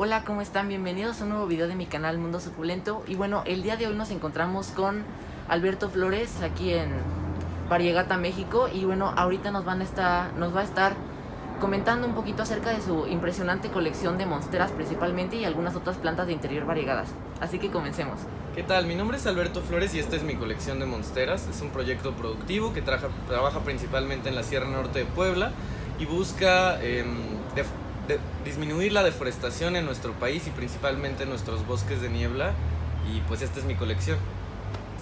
Hola, ¿cómo están? Bienvenidos a un nuevo video de mi canal Mundo Suculento. Y bueno, el día de hoy nos encontramos con Alberto Flores aquí en Variegata, México. Y bueno, ahorita nos va a estar comentando un poquito acerca de su impresionante colección de monsteras principalmente y algunas otras plantas de interior variegadas. Así que comencemos. ¿Qué tal? Mi nombre es Alberto Flores y esta es mi colección de monsteras. Es un proyecto productivo que trabaja principalmente en la Sierra Norte de Puebla y busca disminuir la deforestación en nuestro país y principalmente en nuestros bosques de niebla, y pues esta es mi colección.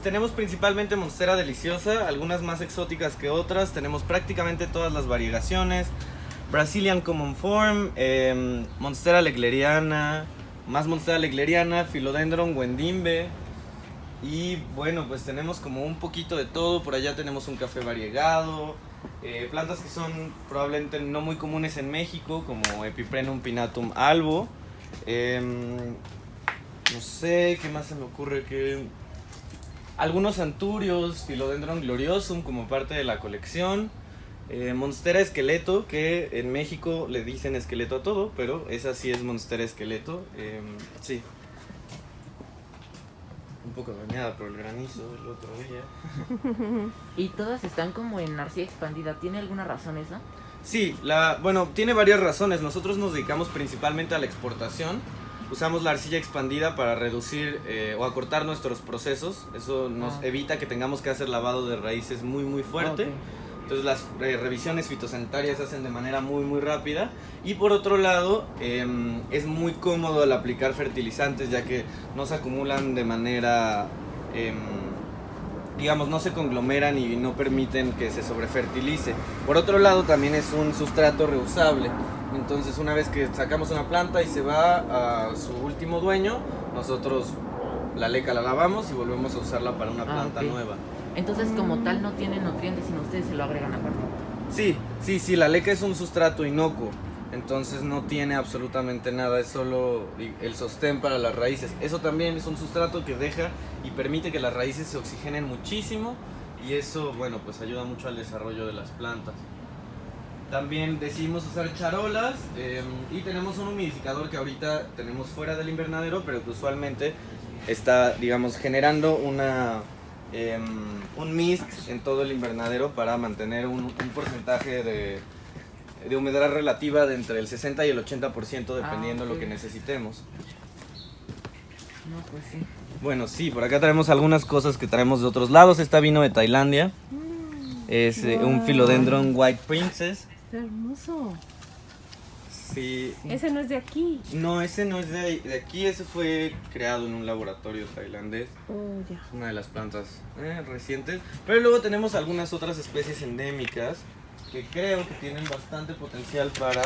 Tenemos principalmente monstera deliciosa, algunas más exóticas que otras, tenemos prácticamente todas las variegaciones, Brazilian Common Form, monstera legleriana, más monstera legleriana, Philodendron Wendimbe, y bueno, pues tenemos como un poquito de todo. Por allá tenemos un café variegado, plantas que son probablemente no muy comunes en México, como Epiprenum pinnatum albo. No sé, ¿qué más se me ocurre? Que algunos anturios, Philodendron gloriosum como parte de la colección. Monstera esqueleto, que en México le dicen esqueleto a todo, pero esa sí es monstera esqueleto. Sí. Un poco dañada por el granizo el otro día. Y todas están como en arcilla expandida. ¿Tiene alguna razón eso? Sí, bueno, tiene varias razones. Nosotros nos dedicamos principalmente a la exportación. Usamos la arcilla expandida para reducir o acortar nuestros procesos. Eso nos evita que tengamos que hacer lavado de raíces muy fuerte. Okay. Entonces las revisiones fitosanitarias se hacen de manera muy rápida. Y por otro lado, es muy cómodo al aplicar fertilizantes, ya que no se acumulan de manera, digamos, no se conglomeran y no permiten que se sobrefertilice. Por otro lado, también es un sustrato reusable. Entonces, una vez que sacamos una planta y se va a su último dueño, nosotros la leca la lavamos y volvemos a usarla para una planta nueva. Entonces, como tal, no tiene nutrientes, sino ustedes se lo agregan aparte. Sí, la leca es un sustrato inocuo, entonces no tiene absolutamente nada, es solo el sostén para las raíces. Eso también es un sustrato que deja y permite que las raíces se oxigenen muchísimo, y eso, bueno, pues ayuda mucho al desarrollo de las plantas. También decidimos usar charolas, y tenemos un humidificador que ahorita tenemos fuera del invernadero, pero que usualmente está, digamos, generando un mist en todo el invernadero para mantener un porcentaje de humedad relativa de entre el 60 y el 80% dependiendo de lo que necesitemos. No, pues sí. Bueno, sí, por acá traemos algunas cosas que traemos de otros lados. Esta vino de Tailandia. Es un Philodendron White Princess. Está hermoso. Sí. Ese no es de aquí. No, ese no es de aquí, ese fue creado en un laboratorio tailandés. Oh, ya. Es una de las plantas recientes. Pero luego tenemos algunas otras especies endémicas que creo que tienen bastante potencial para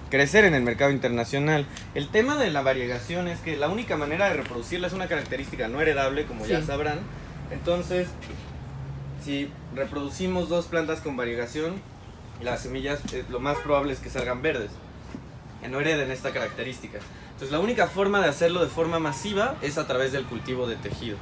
crecer en el mercado internacional. El tema de la variegación es que la única manera de reproducirla es una característica no heredable, como ya sabrán. Entonces, si reproducimos dos plantas con variegación, las semillas lo más probable es que salgan verdes, que no hereden esta característica. Entonces la única forma de hacerlo de forma masiva es a través del cultivo de tejido.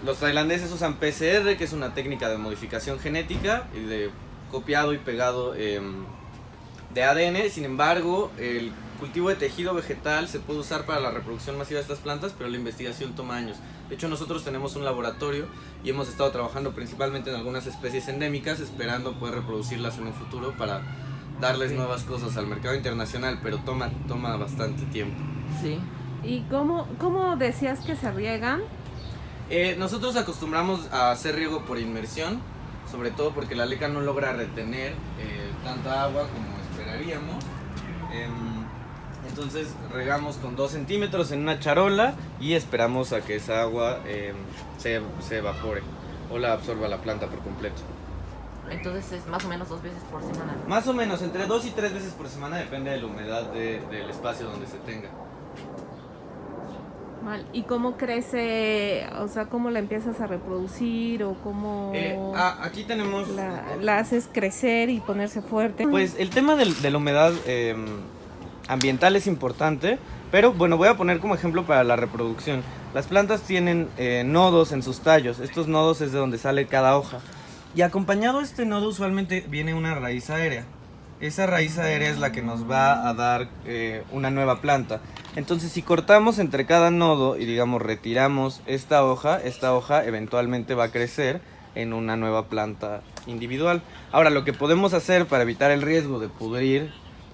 Los tailandeses usan PCR, que es una técnica de modificación genética y de copiado y pegado de ADN. Sin embargo, el cultivo de tejido vegetal se puede usar para la reproducción masiva de estas plantas, pero la investigación toma años. De hecho, nosotros tenemos un laboratorio y hemos estado trabajando principalmente en algunas especies endémicas, esperando poder reproducirlas en un futuro para darles nuevas cosas al mercado internacional, pero toma bastante tiempo. Sí. ¿Y cómo decías que se riegan? Nosotros acostumbramos a hacer riego por inmersión, sobre todo porque la leca no logra retener tanta agua como esperaríamos. Entonces regamos con 2 centímetros en una charola y esperamos a que esa agua se evapore o la absorba la planta por completo. Entonces es más o menos 2 veces por semana. Más o menos, entre 2 y 3 veces por semana, depende de la humedad del espacio donde se tenga. Mal. ¿Y cómo crece? O sea, ¿cómo la empiezas a reproducir o cómo aquí tenemos la haces crecer y ponerse fuerte? Pues el tema de la humedad ambiental es importante, pero bueno, voy a poner como ejemplo para la reproducción. Las plantas tienen nodos en sus tallos. Estos nodos es de donde sale cada hoja. Y acompañado a este nodo usualmente viene una raíz aérea. esa raíz aérea es la que nos va a dar una nueva planta. Entonces, si cortamos entre cada nodo y digamos retiramos esta hoja eventualmente va a crecer en una nueva planta individual. Ahora, lo que podemos hacer para evitar el riesgo de pudrir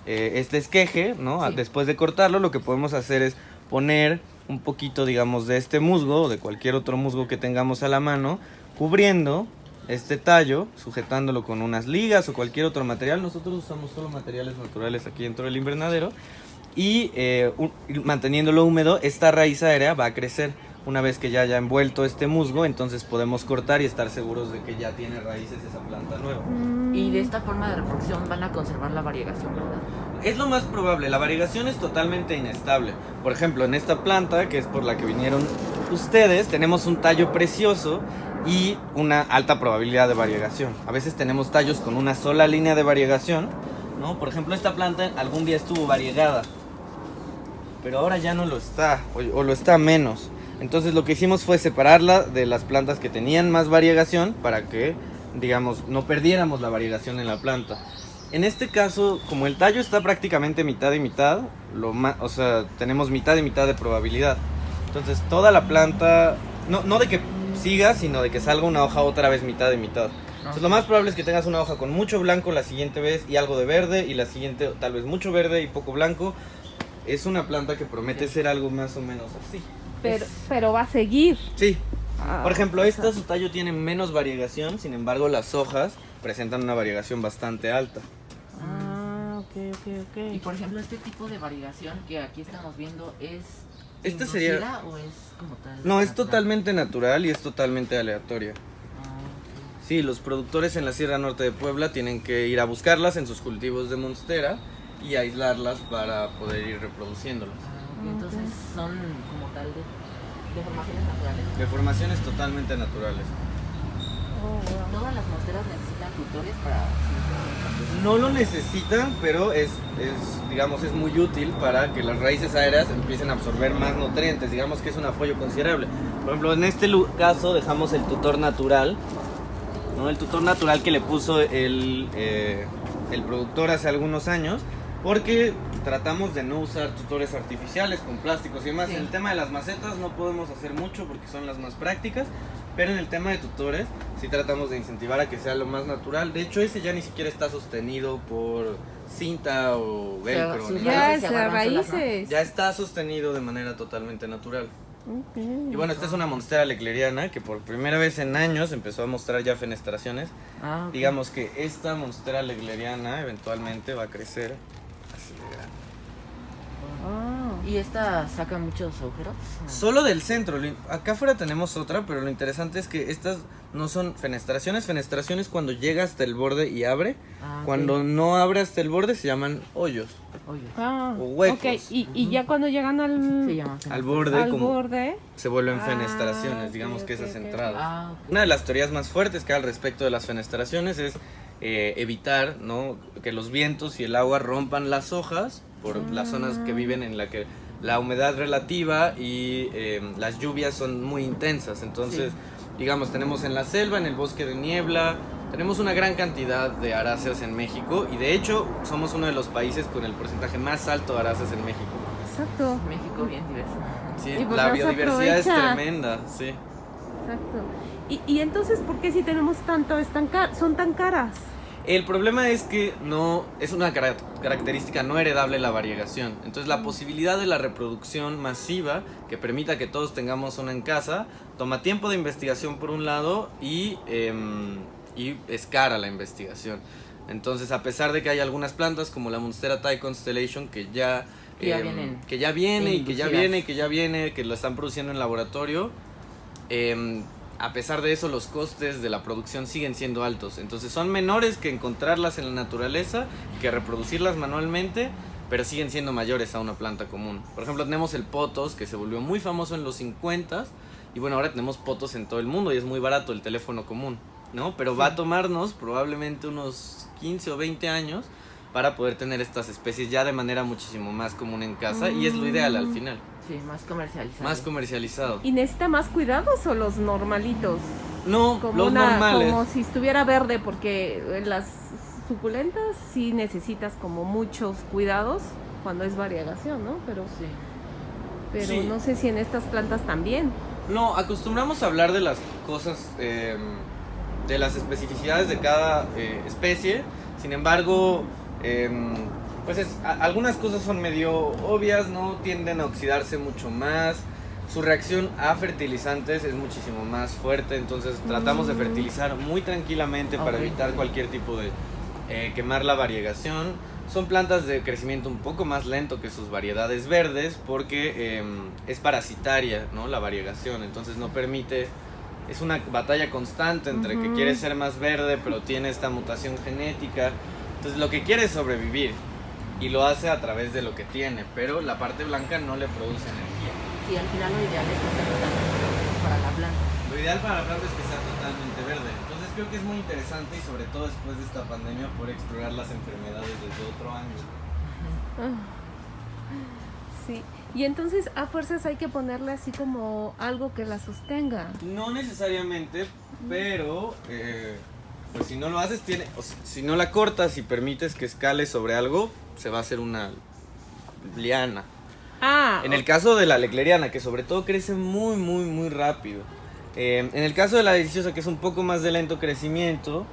este esqueje, ¿no? Sí. Después de cortarlo, lo que podemos hacer es poner un poquito, digamos, de este musgo o de cualquier otro musgo que tengamos a la mano, cubriendo este tallo, sujetándolo con unas ligas o cualquier otro material. Nosotros usamos solo materiales naturales aquí dentro del invernadero y manteniéndolo húmedo, esta raíz aérea va a crecer. Una vez que ya haya envuelto este musgo, entonces podemos cortar y estar seguros de que ya tiene raíces esa planta nueva. Y de esta forma de reproducción van a conservar la variegación, ¿verdad? Es lo más probable, la variegación es totalmente inestable. Por ejemplo, en esta planta, que es por la que vinieron ustedes, tenemos un tallo precioso y una alta probabilidad de variegación. A veces tenemos tallos con una sola línea de variegación, ¿no? Por ejemplo, esta planta algún día estuvo variegada, pero ahora ya no lo está, o lo está menos. Entonces lo que hicimos fue separarla de las plantas que tenían más variegación para que, digamos, no perdiéramos la variegación en la planta. En este caso, como el tallo está prácticamente mitad y mitad, o sea, tenemos mitad y mitad de probabilidad. Entonces toda la planta, no de que siga, sino de que salga una hoja otra vez mitad y mitad. Entonces lo más probable es que tengas una hoja con mucho blanco la siguiente vez y algo de verde, y la siguiente tal vez mucho verde y poco blanco. Es una planta que promete ser algo más o menos así. Pero va a seguir. Sí. Por ejemplo, esa. su tallo tiene menos variegación, sin embargo las hojas presentan una variegación bastante alta. Ok. Y por ejemplo, este tipo de variegación que aquí estamos viendo es Esta inducida sería- o es como tal. No, es natural? totalmente natural y es totalmente aleatoria. Ah, Sí, los productores en la Sierra Norte de Puebla tienen que ir a buscarlas en sus cultivos de monstera y aislarlas para poder ir reproduciéndolas. ok. Entonces son como tal de formaciones naturales. De formaciones totalmente naturales. Todas las monsteras necesitan tutores para. No lo necesitan, pero digamos, es muy útil para que las raíces aéreas empiecen a absorber más nutrientes. Digamos que es un apoyo considerable. Por ejemplo, en este caso dejamos el tutor natural, ¿no? El tutor natural que le puso el productor hace algunos años, porque tratamos de no usar tutores artificiales con plásticos y demás. Sí. En el tema de las macetas no podemos hacer mucho porque son las más prácticas, pero en el tema de tutores sí tratamos de incentivar a que sea lo más natural. De hecho, ese ya ni siquiera está sostenido por cinta o velcro. sus ni Ya nada. raíces es se agarran solas, ¿no? raíces. Ya está sostenido de manera totalmente natural. Ok. Y bueno, esta es una monstera lecleriana que por primera vez en años empezó a mostrar ya fenestraciones. Ah, ok. Digamos que esta monstera lecleriana eventualmente va a crecer así de grande. Ah. ¿Y esta saca muchos agujeros? Solo del centro. Acá afuera tenemos otra, pero lo interesante es que estas no son fenestraciones. Fenestraciones cuando llega hasta el borde y abre. Ah, ok. Cuando no abre hasta el borde se llaman hoyos. Oye, Ah, o huecos. ok. Y ya cuando llegan se llama. Al borde, al como borde. se vuelven Ah, fenestraciones, digamos ok, que ok, esas ok. entradas. Ah, ok. Una de las teorías más fuertes que hay al respecto de las fenestraciones es evitar, ¿no?, que los vientos y el agua rompan las hojas por las zonas que viven en la que la humedad relativa y las lluvias son muy intensas. Entonces, digamos, tenemos en la selva, en el bosque de niebla, tenemos una gran cantidad de aráceas en México y de hecho somos uno de los países con el porcentaje más alto de aráceas en México. Exacto. México bien diverso. Sí, Y pues la no se biodiversidad es aprovecha. tremenda, sí. Exacto. Y entonces, ¿por qué si tenemos tanto, son tan caras? El problema es que no es una característica no heredable la variegación. Entonces la posibilidad de la reproducción masiva que permita que todos tengamos una en casa toma tiempo de investigación por un lado y es cara la investigación. Entonces, a pesar de que hay algunas plantas como la Monstera Thai Constellation que ya vienen que lo están produciendo en laboratorio, a pesar de eso los costes de la producción siguen siendo altos. Entonces son menores que encontrarlas en la naturaleza, que reproducirlas manualmente, pero siguen siendo mayores a una planta común. Por ejemplo, tenemos el potos, que se volvió muy famoso en los 50s, y bueno, ahora tenemos potos en todo el mundo y es muy barato el teléfono común, ¿no? Pero va a tomarnos probablemente unos 15 o 20 años para poder tener estas especies ya de manera muchísimo más común en casa, y es lo ideal al final. Sí, más comercializado. Más comercializado. ¿Y necesita más cuidados o los normalitos? No, los normales. Como si estuviera verde, porque suculentas sí necesitas como muchos cuidados cuando es variegación, ¿no? Pero Sí. no sé si en estas plantas también. No, acostumbramos a hablar de las cosas, de las especificidades de cada especie. Sin embargo, pues algunas cosas son medio obvias, ¿no? Tienden a oxidarse mucho más. Su reacción a fertilizantes es muchísimo más fuerte, entonces tratamos de fertilizar muy tranquilamente para evitar cualquier tipo de quemar la variegación. Son plantas de crecimiento un poco más lento que sus variedades verdes porque es parasitaria, ¿no? La variegación, entonces no permite, es una batalla constante entre que quiere ser más verde pero tiene esta mutación genética, entonces lo que quiere es sobrevivir y lo hace a través de lo que tiene, pero la parte blanca no le produce energía. Sí, al final lo ideal es que sea totalmente verde para la planta. Lo ideal para la planta es que sea totalmente verde. Entonces creo que es muy interesante y sobre todo después de esta pandemia poder explorar las enfermedades desde otro ángulo. Sí. Y entonces a fuerzas hay que ponerle así como algo que la sostenga. No necesariamente, pero pues si no lo haces, si no la cortas y permites que escale sobre algo, se va a hacer una liana. En el caso de la lecleriana, que sobre todo crece muy, muy, muy rápido. En el caso de la deliciosa, que es un poco más de lento crecimiento,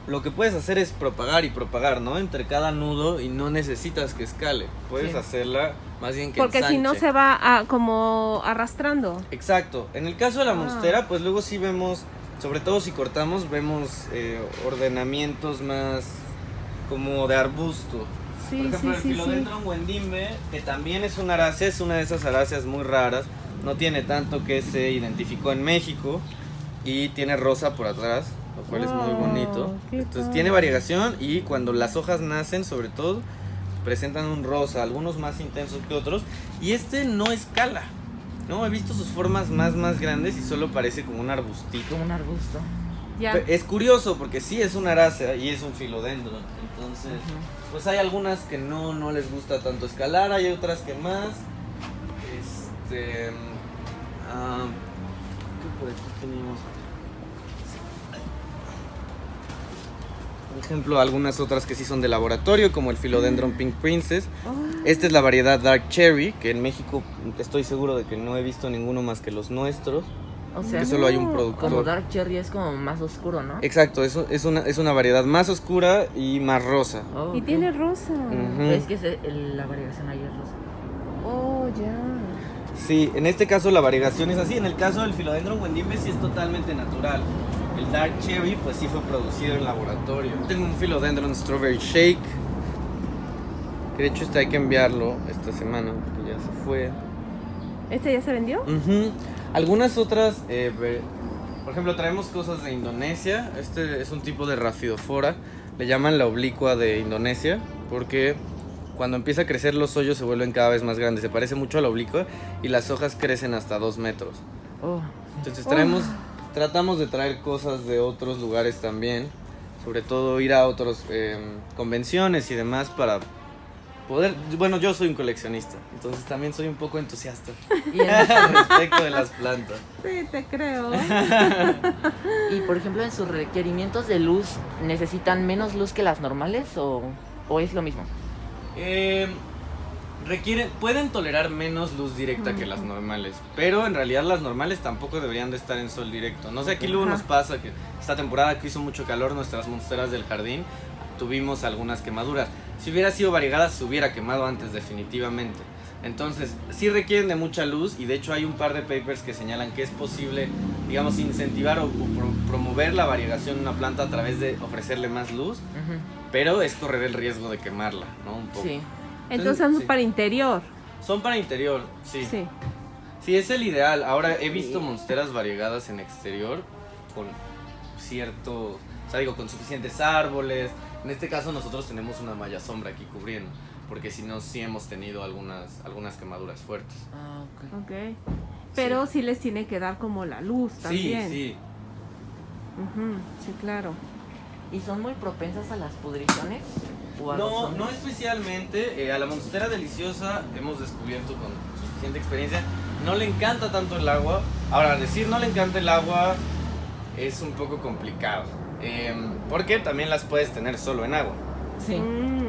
lo que puedes hacer es propagar y propagar, ¿no? Entre cada nudo y no necesitas que escale. Puedes hacerla más bien que porque ensanche. si no se va como arrastrando. Exacto. En el caso de la monstera, pues luego sí vemos, sobre todo si cortamos, vemos ordenamientos más como de arbusto. Sí, Por ejemplo, el Philodendron wendimbe, que también es una arácea, es una de esas aráceas muy raras, no tiene tanto, que se identificó en México y tiene rosa por atrás, lo cual es muy bonito. Entonces tiene variegación y cuando las hojas nacen, sobre todo, presentan un rosa, algunos más intensos que otros, y este no escala, ¿no? He visto sus formas más grandes y solo parece como un arbustito. Como un arbusto. Ya. Es curioso porque sí es una arácea y es un filodendron, entonces pues hay algunas que no les gusta tanto escalar, hay otras que más. ¿Qué por aquí tenemos? Por ejemplo, algunas otras que sí son de laboratorio, como el Philodendron Pink Princess. Esta es la variedad Dark Cherry, que en México estoy seguro de que no he visto ninguno más que los nuestros. O sea, Que solo hay un productor. como Dark Cherry es como más oscuro, ¿no? Exacto, es una variedad más oscura y más rosa. Oh, Y ok. tiene rosa. Es que la variegación ahí es rosa. Oh, ya. Sí, en este caso la variegación es así. En el caso del Philodendron wendimbe sí es totalmente natural. El Dark Cherry pues sí fue producido en laboratorio. Tengo un Philodendron Strawberry Shake, que de hecho hay que enviarlo esta semana porque ya se fue. ¿Este ya se vendió? Algunas otras, por ejemplo, traemos cosas de Indonesia. Este es un tipo de Rhaphidophora, le llaman la oblicua de Indonesia, porque cuando empieza a crecer los hoyos se vuelven cada vez más grandes. Se parece mucho a la oblicua y las hojas crecen hasta 2 metros. Entonces tratamos de traer cosas de otros lugares también, sobre todo ir a otras convenciones y demás para poder. Bueno, yo soy un coleccionista, entonces también soy un poco entusiasta respecto de las plantas. Sí, te creo. Y por ejemplo, en sus requerimientos de luz, ¿necesitan menos luz que las normales o es lo mismo? Pueden tolerar menos luz directa que las normales, pero en realidad las normales tampoco deberían de estar en sol directo. No sé, aquí luego nos pasa que esta temporada que hizo mucho calor, nuestras monsteras del jardín tuvimos algunas quemaduras. Si hubiera sido variegada se hubiera quemado antes definitivamente. Entonces sí requieren de mucha luz y de hecho hay un par de papers que señalan que es posible, digamos, incentivar o promover la variegación de una planta a través de ofrecerle más luz, pero es correr el riesgo de quemarla, ¿no? Un poco. Sí. Entonces son para interior. Son para interior, sí. Sí. Sí, es el ideal. Ahora he visto monsteras variegadas en exterior con cierto, o sea, digo, con suficientes árboles. En este caso nosotros tenemos una malla sombra aquí cubriendo, porque si no sí hemos tenido algunas quemaduras fuertes. Ah, ok. Ok. Pero sí les tiene que dar como la luz también. Sí. Sí, claro. ¿Y son muy propensas a las pudriciones? No especialmente. A la monstera deliciosa hemos descubierto con suficiente experiencia, no le encanta tanto el agua. Ahora, decir no le encanta el agua es un poco complicado. Porque también las puedes tener solo en agua. Sí.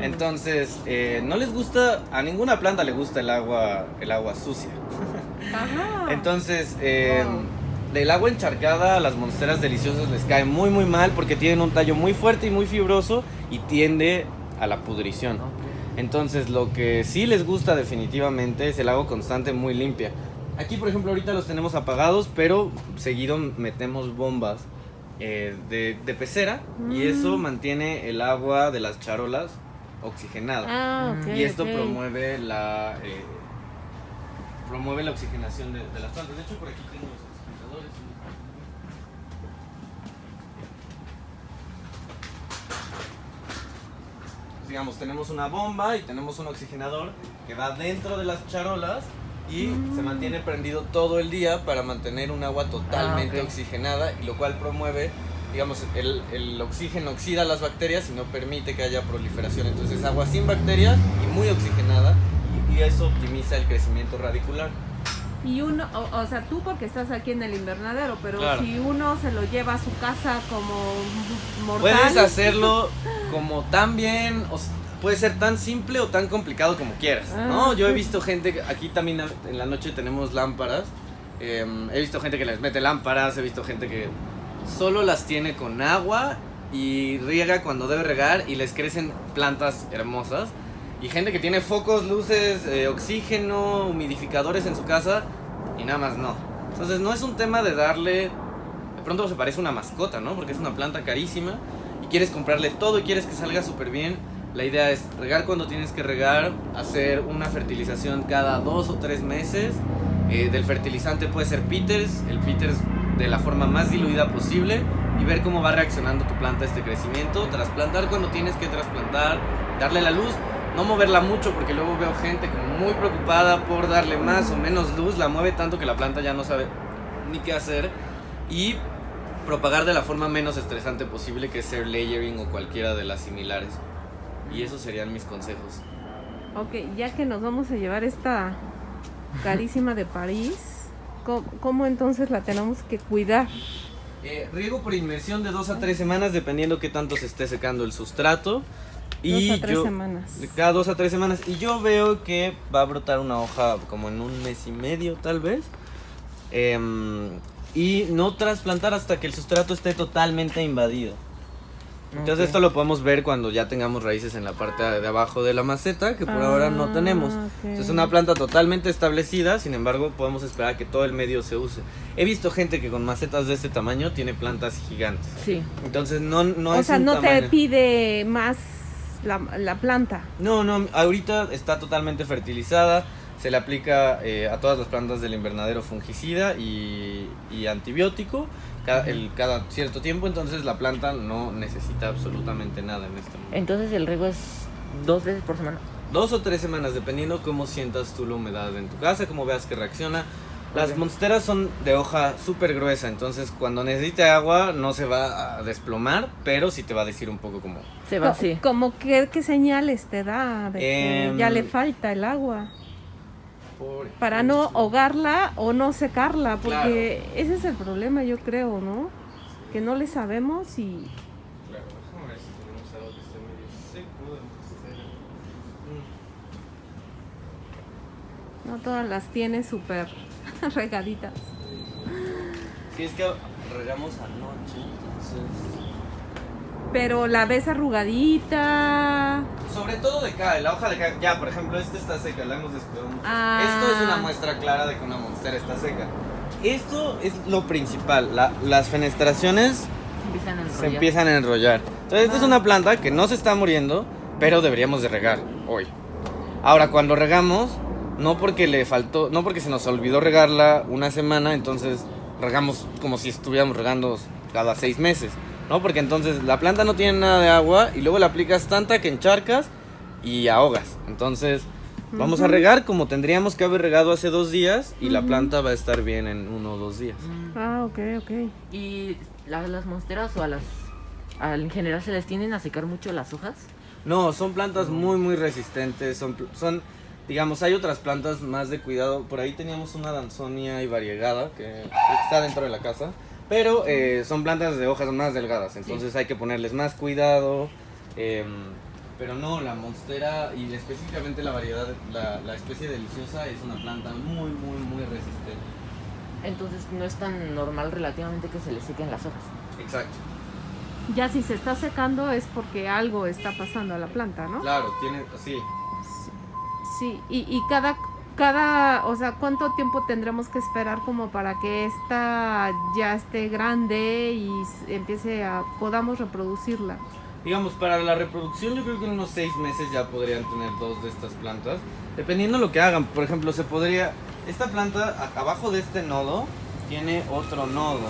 Entonces, no les gusta, a ninguna planta le gusta el agua sucia. Ajá. Entonces, el agua encharcada a las monsteras deliciosas les cae muy muy mal porque tienen un tallo muy fuerte y muy fibroso y tiende a la pudrición. Entonces, lo que sí les gusta definitivamente es el agua constante muy limpia. Aquí, por ejemplo, ahorita los tenemos apagados, pero seguido metemos bombas de pecera y eso mantiene el agua de las charolas oxigenada. Ah, ok, Y esto ok. promueve la oxigenación de las plantas. De hecho, por aquí tengo los oxigenadores. Digamos, tenemos una bomba y tenemos un oxigenador que va dentro de las charolas y se mantiene prendido todo el día para mantener un agua totalmente ok. oxigenada, y lo cual promueve, digamos, el oxígeno oxida las bacterias y no permite que haya proliferación. Entonces es agua sin bacterias y muy oxigenada, y eso optimiza el crecimiento radicular. Y uno, o sea, tú porque estás aquí en el invernadero, pero Claro. si uno se lo lleva a su casa como mortal. Puedes hacerlo como tan bien, puede ser tan simple o tan complicado como quieras, ¿no? Ah, Yo he sí. visto gente, aquí también en la noche tenemos lámparas, he visto gente que les mete lámparas, he visto gente que solo las tiene con agua y riega cuando debe regar y les crecen plantas hermosas. Y gente que tiene focos, luces, oxígeno, humidificadores en su casa y nada más no. Entonces no es un tema de darle, de pronto se parece una mascota, ¿no? Porque es una planta carísima y quieres comprarle todo y quieres que salga súper bien. La idea es regar cuando tienes que regar, hacer una fertilización cada 2 o 3 meses. Del fertilizante puede ser Peters, el Peters de la forma más diluida posible, y ver cómo va reaccionando tu planta a este crecimiento. Trasplantar cuando tienes que trasplantar, darle la luz. No moverla mucho porque luego veo gente como muy preocupada por darle más o menos luz, la mueve tanto que la planta ya no sabe ni qué hacer, y propagar de la forma menos estresante posible, que es hacer layering o cualquiera de las similares. Y esos serían mis consejos. Ok, ya que nos vamos a llevar esta carísima de París, ¿cómo entonces la tenemos que cuidar? Riego por inmersión de 2 a 3 semanas dependiendo qué tanto se esté secando el sustrato. 2 a 3 semanas. Cada 2 a 3 semanas. Y yo veo que va a brotar una hoja como en 1 mes y medio, tal vez. Y no trasplantar hasta que el sustrato esté totalmente invadido. Entonces Ok. esto lo podemos ver cuando ya tengamos raíces en la parte de abajo de la maceta, que por ahora no tenemos. ok. Entonces es una planta totalmente establecida, sin embargo podemos esperar que todo el medio se use. He visto gente que con macetas de este tamaño tiene plantas gigantes. Sí. Entonces no O es sea, un no te tamaño. pide más la planta. No, ahorita está totalmente fertilizada. Se le aplica a todas las plantas del invernadero fungicida y antibiótico cada cierto tiempo, entonces la planta no necesita absolutamente nada en este momento. Entonces el riego es 2 veces por semana. 2 o 3 semanas, dependiendo cómo sientas tú la humedad en tu casa, cómo veas que reacciona. Las Ok. monsteras son de hoja súper gruesa, entonces cuando necesite agua no se va a desplomar, pero sí te va a decir un poco como... Se va así. Como qué señales te da de que ya le falta el agua. Para no ahogarla o no secarla, porque ese es el problema, yo creo, ¿no? Que no le sabemos y... Claro, déjame ver si tenemos algo que esté medio seco. no todas las tiene súper regaditas. Sí, es que regamos anoche, entonces... Pero la ves arrugadita. Sobre todo de acá, la hoja de acá, ya por ejemplo esta está seca, la hemos descuidado mucho. Ah. Esto es una muestra clara de que una monstera está seca. Esto es lo principal, las fenestraciones Empiezan a enrollar. se empiezan a enrollar. Entonces esta es una planta que no se está muriendo, pero deberíamos de regar hoy. Ahora cuando regamos, no porque le faltó, no porque se nos olvidó regarla una semana, entonces regamos como si estuviéramos regando cada 6 meses. No, porque entonces la planta no tiene nada de agua y luego la aplicas tanta que encharcas y ahogas. Entonces vamos a regar como tendríamos que haber regado hace 2 días y la planta va a estar bien en 1 o 2 días. Ah, ok. ¿Y las monsteras o en general se les tienden a secar mucho las hojas? No, son plantas muy muy resistentes, son digamos, hay otras plantas más de cuidado. Por ahí teníamos una danzonia y variegada que está dentro de la casa. Pero son plantas de hojas más delgadas, entonces hay que ponerles más cuidado. Pero no, la monstera y específicamente la variedad, la especie deliciosa es una planta muy, muy, muy resistente. Entonces no es tan normal relativamente que se le sequen las hojas. Exacto. Ya si se está secando es porque algo está pasando a la planta, ¿no? Claro, sí. Sí, y cada, o sea, ¿cuánto tiempo tendremos que esperar como para que esta ya esté grande y podamos reproducirla? Digamos, para la reproducción yo creo que en unos 6 meses ya podrían tener 2 de estas plantas. Dependiendo de lo que hagan, por ejemplo, esta planta abajo de este nodo tiene otro nodo.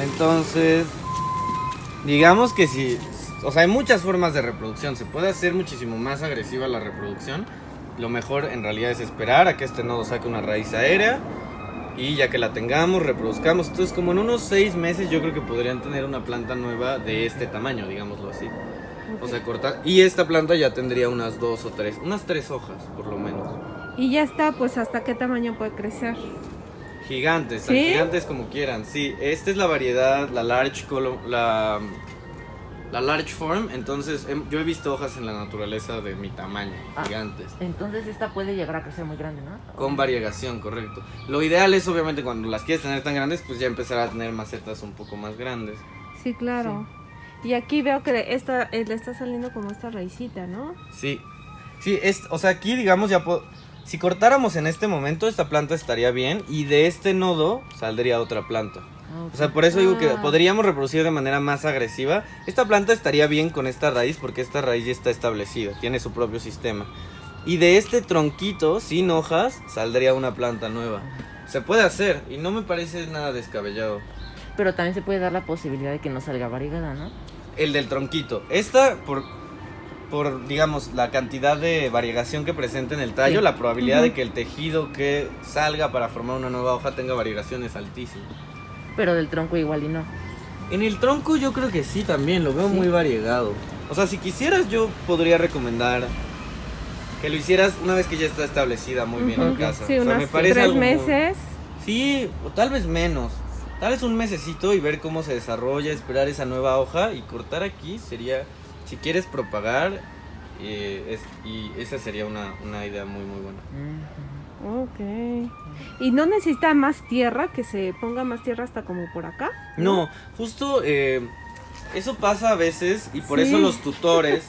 Entonces, digamos que o sea, hay muchas formas de reproducción. Se puede hacer muchísimo más agresiva la reproducción. Lo mejor en realidad es esperar a que este nodo saque una raíz aérea. Y ya que la tengamos, reproduzcamos. Entonces, como en unos 6 meses yo creo que podrían tener una planta nueva de este tamaño, digámoslo así. Okay. O sea, cortar. Y esta planta ya tendría unas 3 hojas, por lo menos. Y ya está, pues, ¿hasta qué tamaño puede crecer? Gigantes, ¿sí? Gigantes como quieran, sí. Esta es la variedad, la large form, entonces yo he visto hojas en la naturaleza de mi tamaño, gigantes. Entonces esta puede llegar a crecer muy grande, ¿no? Con variegación, correcto. Lo ideal es obviamente cuando las quieres tener tan grandes, pues ya empezar a tener macetas un poco más grandes. Sí, claro. Sí. Y aquí veo que le está saliendo como esta raicita, ¿no? Sí, o sea, aquí digamos si cortáramos en este momento, esta planta estaría bien y de este nodo saldría otra planta. Okay. O sea, por eso digo que podríamos reproducir de manera más agresiva. Esta planta estaría bien con esta raíz porque esta raíz ya está establecida, tiene su propio sistema. Y de este tronquito, sin hojas, saldría una planta nueva. Se puede hacer y no me parece nada descabellado. Pero también se puede dar la posibilidad de que no salga variegada, ¿no? El del tronquito. Esta, por digamos, la cantidad de variegación que presenta en el tallo, sí. La probabilidad de que el tejido que salga para formar una nueva hoja tenga variegación es altísima. Pero del tronco igual y no. En el tronco yo creo que sí también, lo veo muy variegado. O sea, si quisieras yo podría recomendar que lo hicieras una vez que ya está establecida muy bien en casa. Sí, o sea, me parece 3 meses. Sí, o tal vez menos. Tal vez un mesecito y ver cómo se desarrolla, esperar esa nueva hoja y cortar aquí sería, si quieres propagar, y esa sería una idea muy muy buena. Ok. ¿Y no necesita más tierra? ¿Que se ponga más tierra hasta como por acá? No, justo eso pasa a veces y por eso los tutores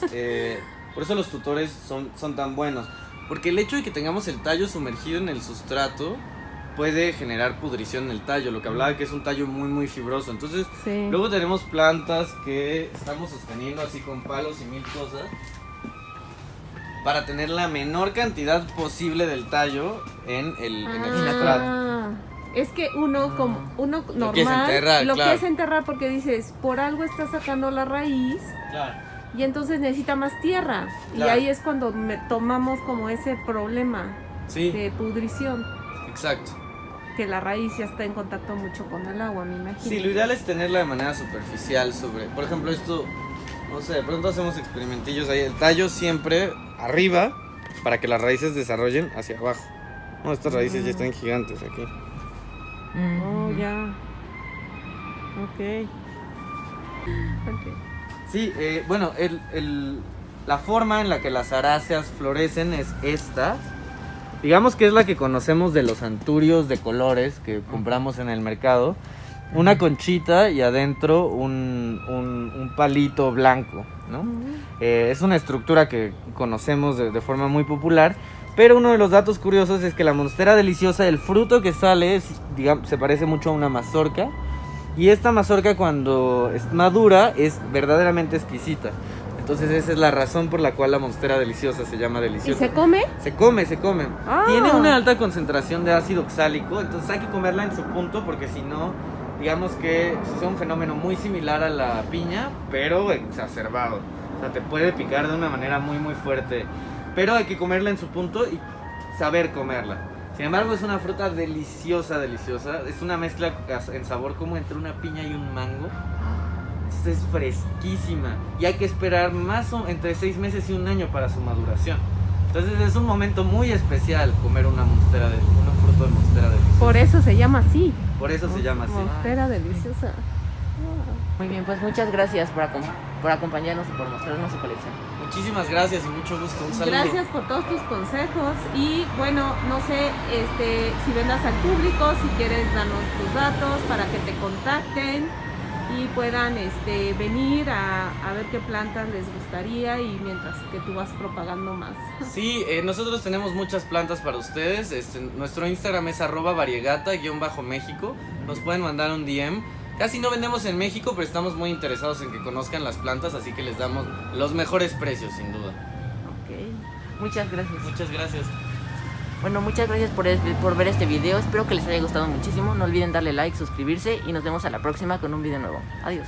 son tan buenos. Porque el hecho de que tengamos el tallo sumergido en el sustrato puede generar pudrición en el tallo, lo que hablaba que es un tallo muy muy fibroso. Entonces luego tenemos plantas que estamos sosteniendo así con palos y mil cosas para tener la menor cantidad posible del tallo en el sustrato. Es que uno normal lo quieres enterrar porque dices, por algo está sacando la raíz. Claro. Y entonces necesita más tierra. Claro. Y ahí es cuando tomamos como ese problema de pudrición. Exacto. Que la raíz ya está en contacto mucho con el agua, me imagino. Sí, lo ideal es tenerla de manera superficial por ejemplo, esto, no sé, de pronto hacemos experimentillos ahí, el tallo siempre arriba para que las raíces desarrollen hacia abajo. No, estas raíces ya están gigantes aquí. Oh, ya. Ok. Sí, bueno, la forma en la que las aráceas florecen es esta. Digamos que es la que conocemos de los anturios de colores que compramos en el mercado. Una conchita y adentro un palito blanco, ¿no? Es una estructura que conocemos de forma muy popular. Pero uno de los datos curiosos es que la monstera deliciosa, el fruto que sale, se parece mucho a una mazorca. Y esta mazorca cuando es madura es verdaderamente exquisita. Entonces esa es la razón por la cual la monstera deliciosa se llama deliciosa. ¿Y se come? Se come. Tiene una alta concentración de ácido oxálico, entonces hay que comerla en su punto porque si no, digamos que es un fenómeno muy similar a la piña, pero exacerbado. O sea, te puede picar de una manera muy muy fuerte, pero hay que comerla en su punto y saber comerla. Sin embargo, es una fruta deliciosa. Es una mezcla en sabor como entre una piña y un mango. Es fresquísima y hay que esperar entre 6 meses y un año para su maduración. Entonces es un momento muy especial comer un fruto de monstera deliciosa. Por eso se llama así. Por eso se llama así. Monstera deliciosa. Muy bien, pues muchas gracias por acompañarnos y por mostrarnos su colección. Muchísimas gracias y mucho gusto. Un saludo. Gracias por todos tus consejos y bueno, no sé si vendas al público, si quieres darnos tus datos para que te contacten y puedan venir a ver qué plantas les gustaría y mientras que tú vas propagando más. Sí, nosotros tenemos muchas plantas para ustedes. Nuestro Instagram es @variegata_México. Nos pueden mandar un DM. Casi no vendemos en México, pero estamos muy interesados en que conozcan las plantas, así que les damos los mejores precios, sin duda. Ok, muchas gracias. Muchas gracias. Bueno, muchas gracias por ver este video. Espero que les haya gustado muchísimo. No olviden darle like, suscribirse y nos vemos a la próxima con un video nuevo. Adiós.